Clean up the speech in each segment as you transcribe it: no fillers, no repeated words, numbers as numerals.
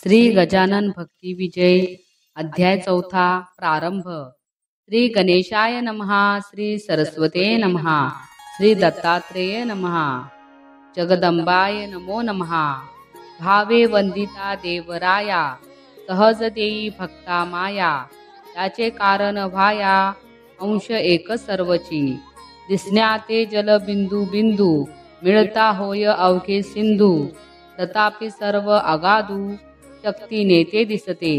श्री गजानन भक्ती विजय अध्याय चौथा प्रारंभ। श्री गणेशाय नमः। श्री सरस्वते नमः। श्री दत्तात्रेय नमः। जगदंबाय नमो नमः। भावे वंदिता देवराया सहज देई भक्ता माया। त्याचे कारण व्हाया अंश एक सर्वची। दिसण्या ते जल बिंदू बिंदू मिळता होय अवघे सिंधू। तथापि सर्व अगाधू शक्ती नेते दिसते।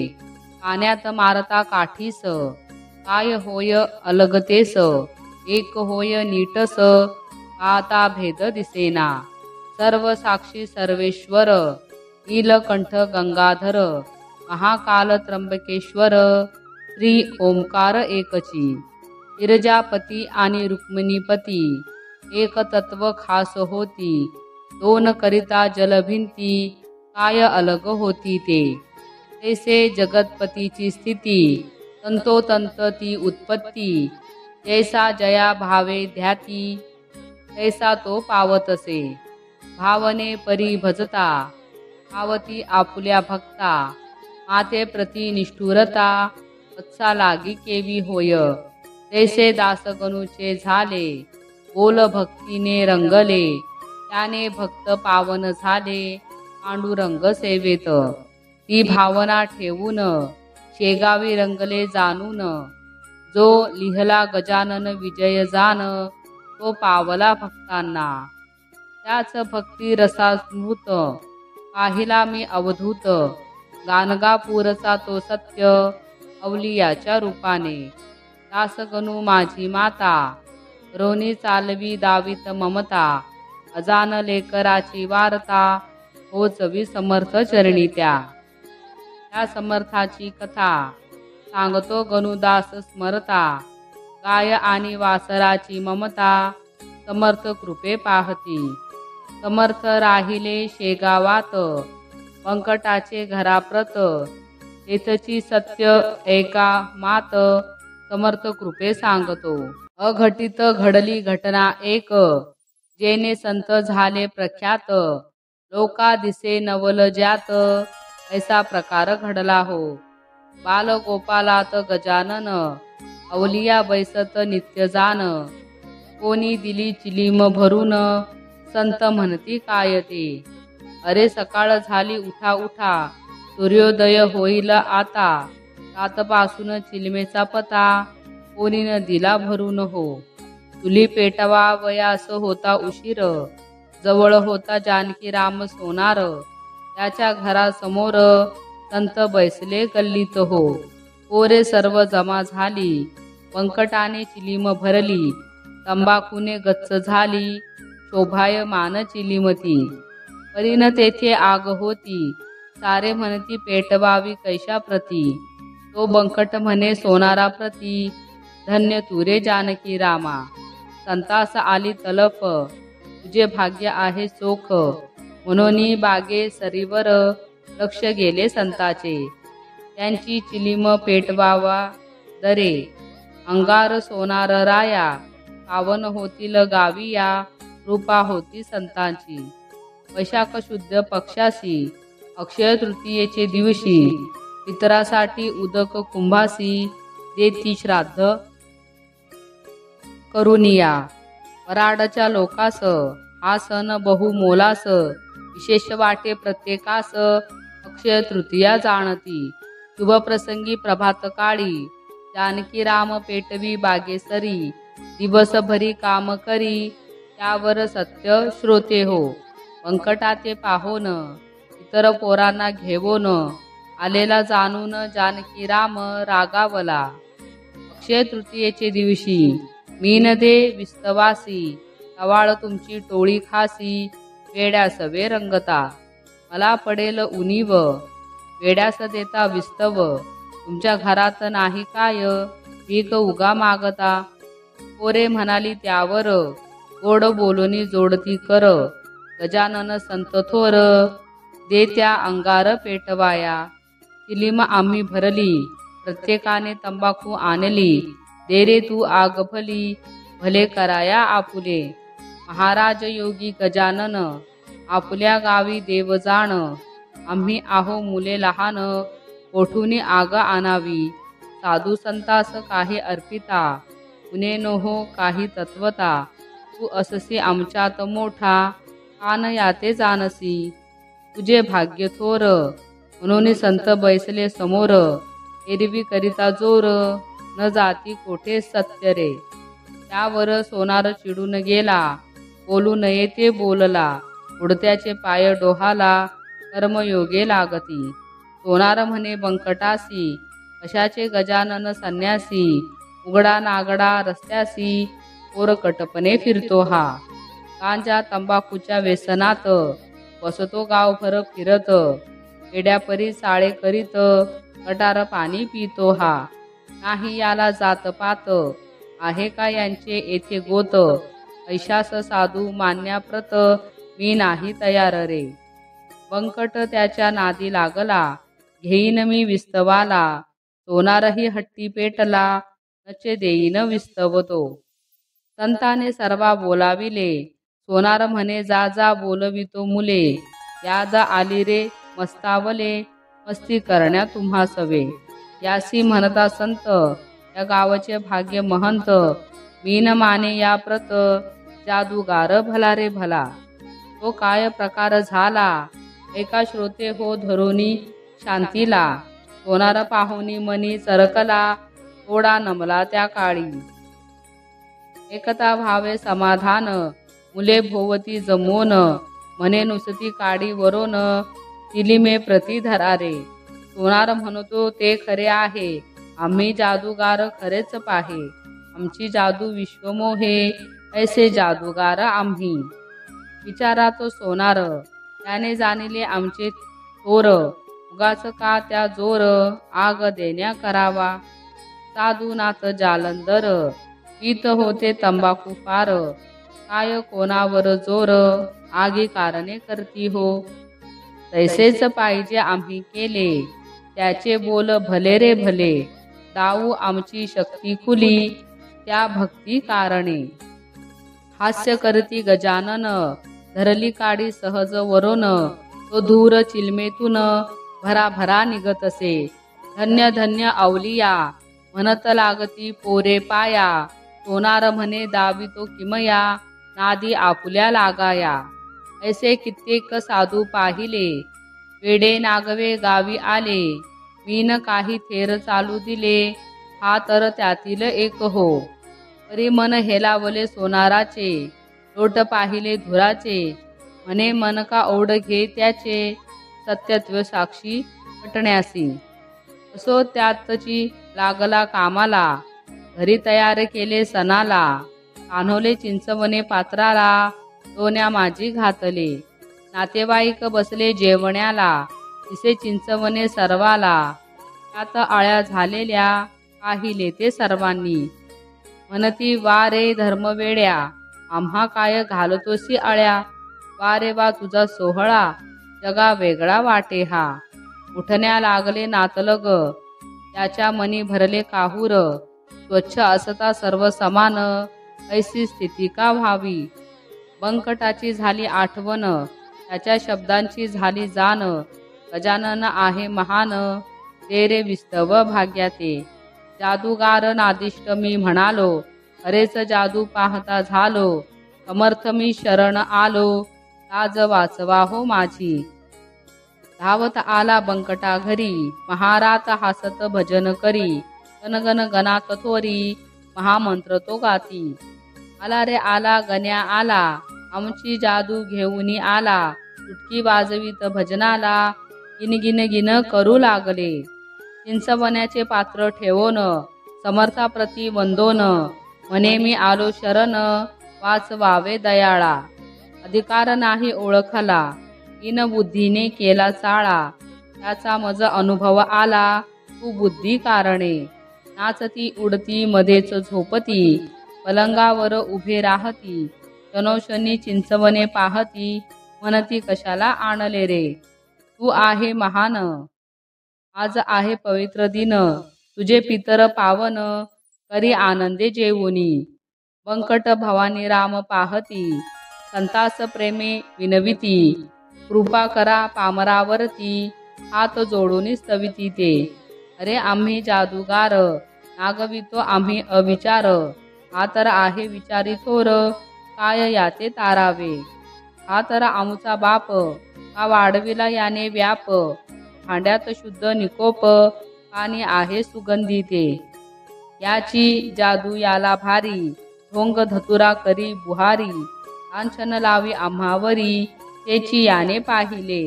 पाण्यात मारता काठीस काय होय अलगतेस। एक होय नीटस पाहता भेद दिसेना। सर्व साक्षी सर्वेश्वर नीलकंठ गंगाधर। महाकाल त्र्यंबकेश्वर श्री ओंकार एकची। विरजापती आणि रुक्मिणीपती एक तत्व खास होती। दोन करिता जलभिंती काय अलग होती ते। तैसे जगतपतीची स्थिती तंतोतंत ती उत्पत्ती। जैसा जया भावे ध्याती तैसा तो पावतसे। भावने परी भजता पावती आपुल्या भक्ता। माते प्रति निष्ठुरता वत्सा लागी केवी होय। तैसे दासगणूचे झाले बोल भक्तीने रंगले। त्याने भक्त पावन झाले पांडुरंग सेवेत। ती भावना ठेवून शेगावी रंगले जाणून। जो लिहला गजानन विजय जान तो पावला भक्तांना। त्याच भक्ती रसास्मृत पाहिला मी अवधूत। गाणगापूरचा तो सत्य अवलियाच्या रूपाने। दासगणू माझी माता रोनी चालवी दावित ममता। अजान लेकराची वार्ता होचवी समर्थ चरणी त्या समर्थाची कथा सांगतो गणुदास स्मरता। गाय आणि वासराची ममता समर्थ कृपे पाहती। समर्थ राहिले शेगावात व्यंकटाचे घराप्रत। तेथची सत्य ऐका मात समर्थ कृपे सांगतो। अघटित घडली घटना एक जेने संत झाले प्रख्यात। लोका दिसे नवल ज्यात ऐसा प्रकार घडला हो। बालगोपालात गजानन अवलिया बैसत नित्य जान। कोणी दिली चिलीम भरून संत म्हणती काय ते। अरे सकाळ झाली उठा उठा सूर्योदय होईल आता। रातपासून चिलमेचा पता कोणी न दिला भरून हो। चुली पेटवा वयास होता उशीर। जवळ होता जानकी राम सोनार। त्याच्या घरासमोर संत बैसले गल्लीत हो। पोरे सर्व जमा झाली व्यंकटाने चिलीम भरली। तंबाखूने गच्च झाली शोभायमान चिलीमती। परीन तेथे आग होती सारे म्हणती पेटवावी कैशा प्रती। तो बंकट म्हणे सोनारा प्रती धन्य तुरे जानकी रामा। संतास आली तलप तुझे भाग्य आहे चोख। म्हणून बागे सरीवर लक्ष गेले संताचे। त्यांची चिलीम पेटवावा दरे अंगार सोनार राया। पावन होतील गाविया रूपा होती संतांची। वैशाख शुद्ध पक्षासी अक्षय तृतीयेचे दिवशी पितरासाठी उदक कुंभासी देती श्राद्ध करुनिया। वराडच्या लोकास हा सण बहु मोलास। विशेष वाटे प्रत्येकास अक्षय तृतीया जाणती। शुभ प्रसंगी प्रभात काळी जानकी राम पेटवी बागेसरी। दिवसभरी काम करी त्यावर सत्य श्रोते हो। व्यंकटाचे पाहोन इतर पोरांना घेवोन आलेला जाणून जानकी राम रागावला। अक्षय तृतीयेचे दिवशी मीन दे विस्तवासी। टवाळ तुमची टोळी खासी वेड्यास वे रंगता। मला पडेल उणीव वेड्यास देता विस्तव। तुमच्या घरात नाही काय भीक उगा मागता। पोरे म्हणाली त्यावर गोड बोलूनी जोडती कर। गजानन संत थोर दे त्या अंगार पेटवाया। चिलीम आम्ही भरली प्रत्येकाने तंबाखू आणली। दे रे तू आग भली भले कराया आपुले। महाराज योगी गजानन आपुल्या गावी देव जाण। आम्ही आहो मुले लहान, कोठून आग आणावी. साधू संतास काही अर्पिता, कुणे नोहो काही तत्वता. तू अससी आमच्यात मोठा, कान याते जानसी. तुझे भाग्य थोर, म्हणून संत बैसले समोर. एरवी करिता जोर, न जाती कोठे सत्य रे. त्यावर सोनार चिडून गेला, बोलू नये ते बोलला. उडत्याचे पाय डोहाला, कर्मयोगे लागती. सोनार म्हणे बंकटासी, कशाचे गजानन संन्यासी. उघडा नागडा रस्त्यासी, पोरकटपणे फिरतो हा. गांजा तंबाखूच्या व्यसनात, बसतो गावभर फिरत. येड्यापरी चाळे करीत, गटार पाणी पितो हा. नाही याला जातपात, आहे का यांचे येथे गोत. ऐशास साधू मान्याप्रत, मी नाही तयार रे. बंकट त्याच्या नादी लागला, घेईन मी विस्तवाला. सोनारही हट्टी पेटला, नचे देईन विस्तवतो. संताने सर्वा बोलाविले, सोनार म्हणे जा जा बोलवितो मुले. याद आली रे मस्तावले, मस्ती करण्या तुम्हा सवे. यासी म्हणता संत, या गावचे भाग्य महंत. मीन माने या प्रत, जादूगार भला रे भला. तो काय प्रकार झाला, एका श्रोते हो धरुनी शांतीला. सोनार पाहुनी मनी चरकला, थोडा नमला त्या काळी. एकता भावे समाधान, मुले भोवती जमोन. म्हणे नुसती काडी वरोन, दिली मे प्रती धरारे. सोनार म्हणतो ते खरे आहे, आम्ही जादूगार खरेच पाहे. आमची जादू विश्वमोहे, ऐसे जादूगार आम्ही. विचारा तो सोनार, त्याने जाणिले आमचे थोर. उगाच का त्या जोर, आग देण्या करावा. साधूनाथ जालंदर, पीत होते तंबाखू फार. काय कोणावर जोर, आगी कारणे करती हो. तैसेच पाहिजे आम्ही केले, त्याचे बोल भले रे भले. दाऊ आमची शक्ती खुली, त्या भक्ती कारणे. हास्य करती गजानन, धरली काडी सहज वरोन. तो धूर चिलमेतून, भराभरा निघतसे. धन्य धन्य अवलिया, म्हणत लागती पोरे पाया. सोनार म्हणे दावितो किमया, नादी आपुल्या लागाया. ऐसे कित्येक साधू पाहिले, वेडे नागवे गावी आले. मीन काही थेर चालू दिले, हा तर त्यातील एक हो. तरी मन हेलावले सोनाराचे, लोट पाहिले धुराचे. म्हणे मन का ओढ घे त्याचे, सत्यत्व साक्षी पटण्यासी. असो त्यातची लागला कामाला, घरी तयार केले सणाला. कान्होले चिंचवणे पात्राला, दोन्या माझी घातले. नातेवाईक बसले जेवण्याला, तिसे चिंचवणे सर्वाला. त्यात आळ्या झालेल्या, पाहिले ते सर्वांनी. म्हणती वा रे धर्मवेड्या, आम्हा काय घालतोसी आळ्या. वा रे वा तुझा सोहळा, जगा वेगळा वाटे हा. उठण्या लागले नातलग, त्याच्या मनी भरले काहूर. स्वच्छ असता सर्व समान, ऐसी स्थिती का व्हावी. बंकटाची झाली आठवण, त्याच्या शब्दांची झाली जाण. गजानन आहे महान, ते रे विस्तव भाग्याते. जादूगार नादिष्ट मी म्हणालो, खरेच जादू पाहता झालो. समर्थ मी शरण आलो, लाज वाचवा हो माझी. धावत आला बंकटा घरी, महारात हासत भजन करी. गणगण गणात थोरी, महामंत्र तो गाती. आला रे आला गण्या आला, आमची जादू घेऊनी आला. चुटकी वाजवीत भजनाला, गिन गिन करू लागले. चिंचवण्याचे पात्र ठेवून, समर्थाप्रती वंदोन. म्हणे मी आलो शरण, वाचवावे दयाळा. अधिकार नाही ओळखला, इन बुद्धीने केला चाळा. त्याचा मज अनुभव आला, तू बुद्धी कारणे. नाचती उडती मध्येच झोपती, पलंगावर उभे राहती. क्षणोक्षणी चिंचवणे पाहती, म्हणती कशाला आणले रे. तू आहे महान, आज आहे पवित्र दिन. तुझे पितर पावन, करी आनंदे जेवुनी. बंकट भवानी राम पाहती, संतास प्रेमे विनविती. कृपा करा पामरावरती, हात जोडून स्तविती ते. अरे आम्ही जादूगार, नागवितो आम्ही अविचार, हा तर आहे विचारी थोर, काय याते तारावे. हा तर आमचा बाप, का वाढविला याने व्याप, भांड्यात शुद्ध निकोप, पाणी आहे सुगंधी ते. याची जादू याला भारी, ढोंग धतुरा करी बुहारी, लांछन लावी आम्हावरी, त्याची याने पाहिले.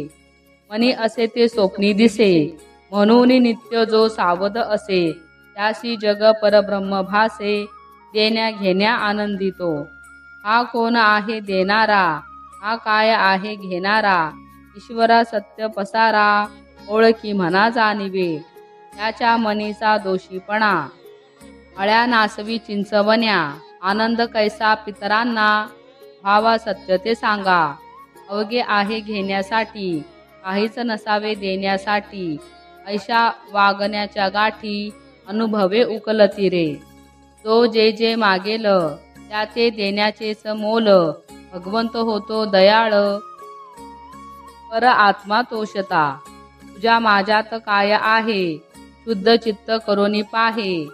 मनी असे ते स्वप्नी दिसे, म्हणून नित्य जो सावध असे, त्यासी जग परब्रह्म भासे, देण्या घेण्या आनंदितो. हा कोण आहे देणारा, हा काय आहे घेणारा, ईश्वरा सत्य पसारा, ओळखी म्हणा जाणिवे. त्याच्या मनीचा दोषीपणा, अळ्या नासवी चिंचवण्या, आनंद कैसा पितरांना, भावा सत्य ते सांगा. अवघे आहे घेण्यासाठी, काहीच नसावे देण्यासाठी, ऐशा वागण्याच्या गाठी, अनुभवे उकलती रे. जो जे जे मागेल, त्याचे देण्याचेच मोल, भगवंत होतो दयाळ, पर आत्मा तोषता. तुझ्या माझ्यात काय आहे, शुद्ध चित्त करोनी पाहे,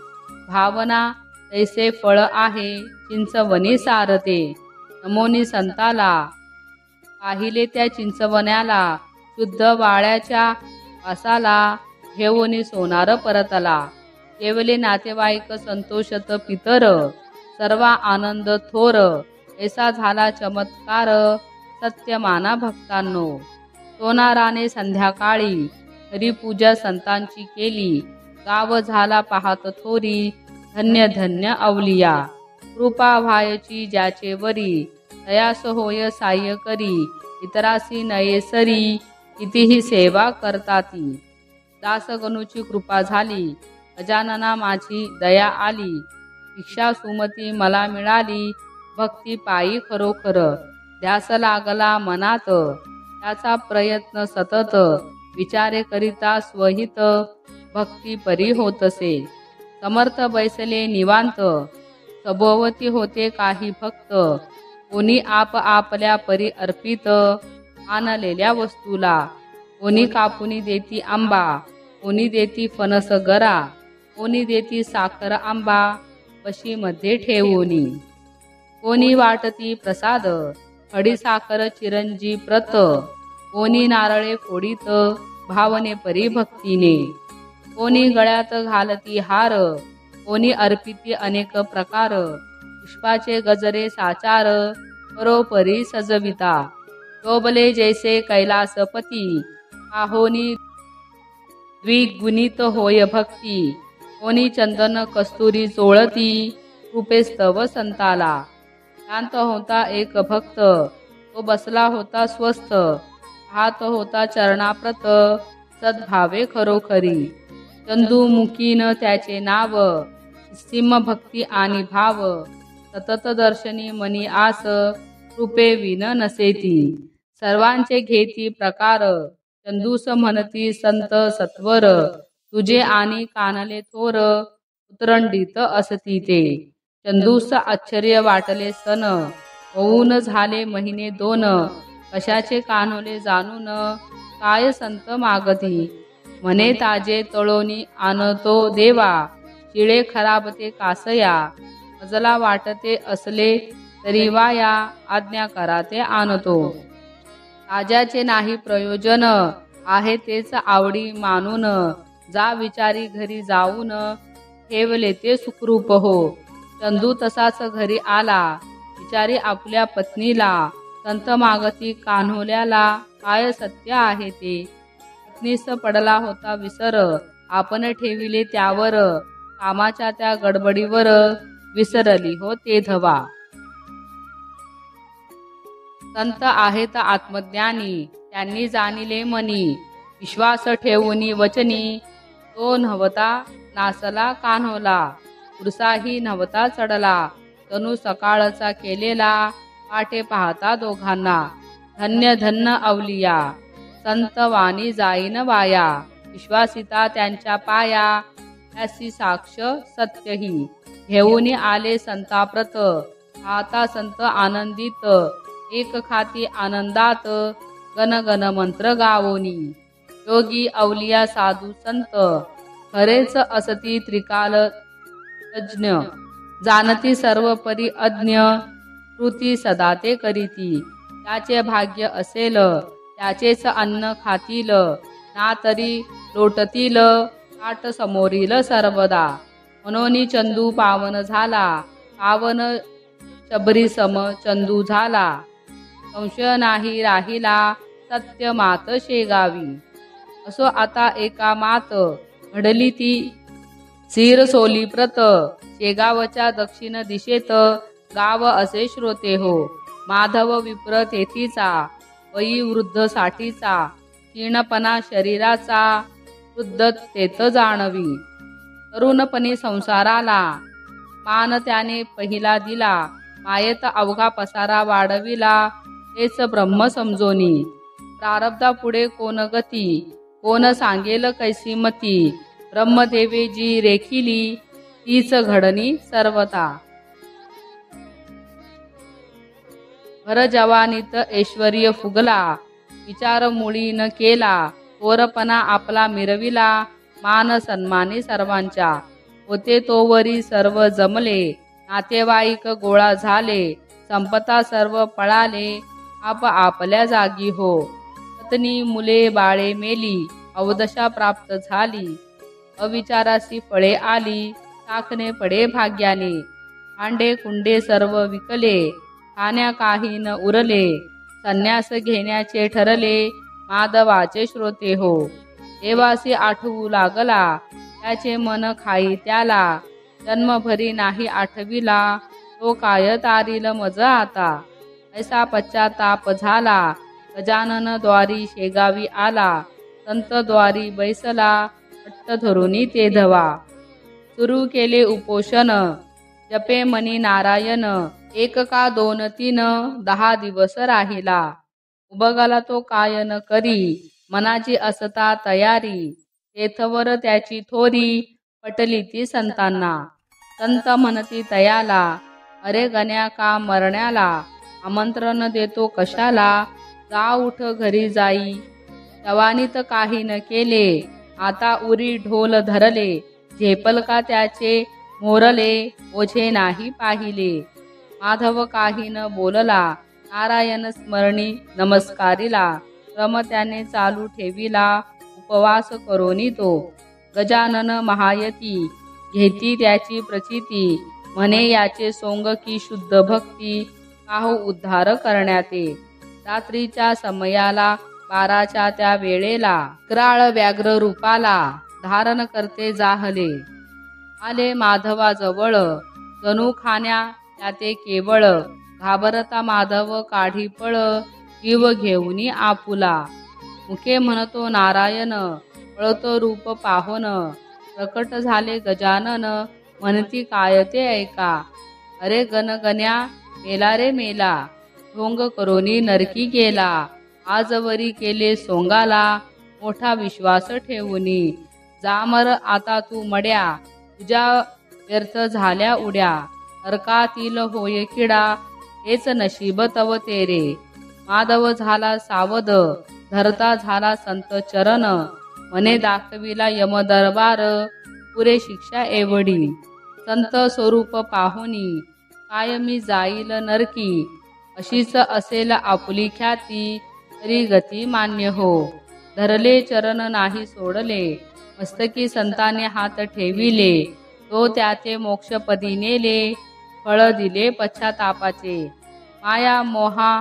भावना तैसे फळ आहे, चिंचवणी सारते. नमोनी संताला, पाहिले त्या चिंचवण्याला, शुद्ध वाळ्याच्या वासाला, घेऊनी सोनार परतला. केवले नातेवाईक संतोषत पितर, सर्व आनंद थोर, ऐसा झाला चमत्कार, सत्य माना भक्तांनो. सोनाराने संध्याकाळी हरिपूजा संतांची केली, गाव झाला पाहत थोरी, धन्य धन्य अवलिया. कृपा व्हायची ज्याचे वरी, तयास होय साह्य करी, इतरासी नये सरी, कितीही सेवा करताती. दासगणूची कृपा झाली, गजानना माझी दया आली, भिक्षा सुमती मला मिळाली, भक्ती पायी खरोखर. ध्यास लागला मनात, त्याचा प्रयत्न सतत, विचारे करिता स्वहित, भक्ती परी होतसे. समर्थ बैसले निवांत, सभोवती होते काही भक्त, कोणी आप आपल्या परी अर्पित, आणलेल्या वस्तूला. कोणी कापुनी देती आंबा, कोणी देती फणस गरा, कोणी देती साखर आंबा बशीमध्ये ठेवूनी. कोणी वाटती प्रसाद, खडी साखर चिरंजी प्रत, कोणी नारळे फोडीत, भावने परी भक्तीने. कोणी गळ्यात घालती हार, कोणी अर्पिती अनेक प्रकार, पुष्पाचे गजरे साचार, परोपरी सजविता. शोभले जैसे कैलासपती, पाहोनी द्विगुणित होय भक्ती. कोणी चंदन कस्तुरी चोळती, कृपे स्तव संताला. शांत होता एक भक्त, तो बसला होता स्वस्थ, हात होता चरणाप्रत, सद्भावे खरोखरी. चंदुमुखीन त्याचे नाव, सिंह भक्ती आणि भाव, सतत दर्शनी मनी आस, कृपे विन नसेती. सर्वांचे घेती प्रकार, चंदूस म्हणती संत सत्वर, तुझे आणि कानले थोर, उतरंडीत असती ते. चंदूस आश्चर्य वाटले सन, होऊन झाले महिने 2, कशाचे कान्होले जाणून, काय संत मागती. म्हणे ताजे तळोनी आणतो देवा, शिळे खराब ते कासया, मजला वाटते असले तरी वाया, आज्ञा करा ते आणतो. ताज्याचे नाही प्रयोजन, आहे तेच आवडी मानून, जा विचारी घरी जाऊन, ठेवले ते सुखरूप हो. चंदू तसाच घरी आला, विचारी आपल्या पत्नीला, संत मागती कान्होल्याला, काय सत्य आहे ते. पत्नीस पडला होता विसर, आपण ठेविले त्यावर, कामाच्या त्या गडबडीवर, विसरली हो ते धवा. संत आहेत आत्मज्ञानी, त्यांनी जाणिले मनी, विश्वास ठेवूनी वचनी, तो नव्हता नासला कान्होला, पुरसाही नव्हता चढला, तनु सकाळचा केलेला, पाठे पाहता दोघांना. धन्य धन्य अवलिया, संत वाणी जाईन वाया, विश्वासिता त्यांच्या पाया, त्यासी साक्ष सत्यही. घेऊनी आले संताप्रत, आता संत आनंदित, एक खाती आनंदात, गण गण मंत्र गावोनी। योगी अवलिया साधू संत खरेच असती त्रिकाल तज्ञ। जाणती सर्व परी अज्ञ कृती सदा ते करीती। त्याचे भाग्य असेल त्याचेच अन्न खातील। ना तरी लोटतील ताट समोरील सर्वदा। मनोनी चंदू पावन झाला पावन शबरी सम चंदू झाला। संशय नाही राहिला सत्य मात शेगावी। असो आता एका मात घडली ती सिर सोली प्रत। शेगावच्या दक्षिण दिशेत गाव असे श्रोते हो। माधव विप्र तेथीचा वयी वृद्ध साठीचा। क्षीणपणा शरीराचा वृद्ध तेथ जाणवी। तरुणपणी संसाराला मान त्याने पहिला दिला। मायेत अवघा पसारा वाढविला हेच ब्रह्म समजोनी। प्रारब्धा पुढे कोण गती कोण सांगेल कैसी मती। ब्रह्मदेवे जी रेखिली तीच घडणी सर्वता। भर जवानीत ऐश्वर्य फुगला विचार मुळी न केला। थोरपणा आपला मिरविला मान सन्मानी सर्वांच्या। होते तोवरी सर्व जमले नातेवाईक गोळा झाले। संपता सर्व पळाले आप आपल्या जागी हो। पत्नी मुले बाळे मेली अवदशा प्राप्त झाली। अविचारासी फळे आली टाकणे पडे भाग्याने। भांडे कुंडे सर्व विकले खाण्या काही न उरले। संन्यास घेण्याचे ठरले माधवाचे श्रोते हो। देवासी आठवू लागला त्याचे मन खाई त्याला। जन्मभरी नाही आठविला तो काय तारील मज आता। ऐसा पश्चाताप झाला गजानन द्वारी शेगावी आला। संत द्वारी बैसला पट्ट धरुनी ते धवा। सुरू केले उपोषण जपे मनी नारायण। एक का दोन तीन 10 दिवस राहिला। उबगला तो काय न करी मनाची असता तयारी। तेथवर त्याची थोरी पटली ती संतांना। संत म्हणती तयाला अरे गण्या का मरण्याला। आमंत्रण देतो कशाला जा उठ घरी जाई। जवानीत काही न केले आता उरी ढोल धरले। झेपल का त्याचे मोरले ओझे नाही पाहिले। माधव काही न बोलला नारायण स्मरणी नमस्कारिला। क्रम त्याने चालू ठेविला उपवास करोनी तो। गजानन महायती घेती त्याची प्रचिती। म्हणे याचे सोंग की शुद्ध भक्ती काहू उद्धार करण्याते। रात्रीच्या समयाला 12च्या त्या वेळेला कराळ व्याघ्र रूपाला धारण करते जाहले। आले माधवा जवळ जणू खाण्या त्याते केवळ। घाबरता माधव काढी पळ जीव घेऊनी आपुला। मुखे म्हणतो नारायण पळतो रूप पाहोन। प्रकट झाले गजानन म्हणती काय ते ऐका। अरे गणगण्या मेला रे मेला ढोंग करोनी नरकी गेला। आजवरी केले सोंगाला मोठा विश्वास ठेवूनी। जामर आता तू मड्या तुझ्या व्यर्थ झाल्या उड्या। नरकातील होय किडा हेच नशीब तव तेरे। माधव झाला सावध धरता झाला संत चरण। म्हणे दाखविला यम दरबार पुरे शिक्षा एवढी। संत स्वरूप पाहुनी कायमी जाईल नरकी। अशीच असेल आपुली ख्याती तरी गती मान्य हो। धरले चरण नाही सोडले मस्तकी संताने हात ठेविले। तो त्याचे मोक्षपदी नेले फळ दिले पश्चातापाचे। माया मोहा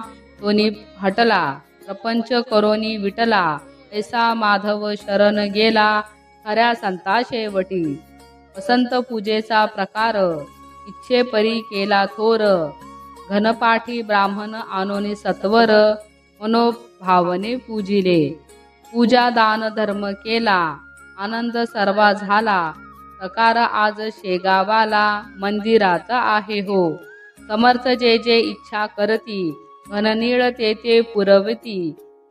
दोन्ही हटला प्रपंच करोनी विटला। ऐसा माधव शरण गेला खऱ्या संता शेवटी। वसंत पूजेचा प्रकार इच्छे परी केला थोर। घनपाठी ब्राह्मण आणोनी सत्वर मनोभावने पूजिले। पूजा दान धर्म केला आनंद सर्वा झाला। प्रकार आज शेगावाला मंदिरात आहे हो। समर्थ जे जे इच्छा करती घननीळ ते ते पुरवती।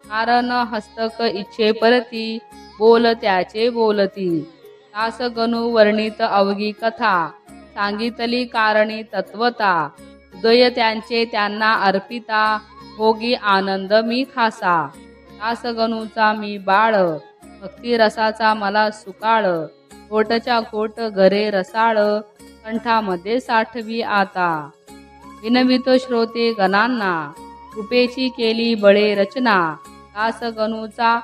कारण हस्तक इच्छे परती बोल त्याचे बोलती। तास गणू वर्णित अवघी कथा सांगितली कारणी तत्वता। उदय त्यांचे त्यांना अर्पिता भोगी आनंद मी खासा। दासगणूचा मी बाळ, भक्तिरसाचा मला सुकाळ, खोटच्या खोट गरे रसाळ, कंठामध्ये साठवी आता. विनवितो श्रोते गणांना, कृपेची केली बळे रचना, दासगणूचा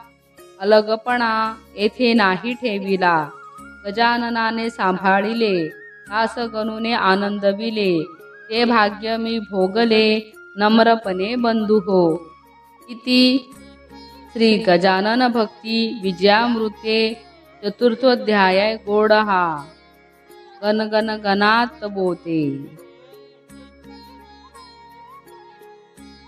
अलगपणा येथे नाही ठेविला. गजाननाने सांभाळिले, दासगणूने आनंदविले, ते भाग्य मी भोगले, नम्रपणे बंधू हो. इति श्री गजानन भक्ती विजयामृते चतुर्थोध्याय गोडहा. गण गण गणात बोते.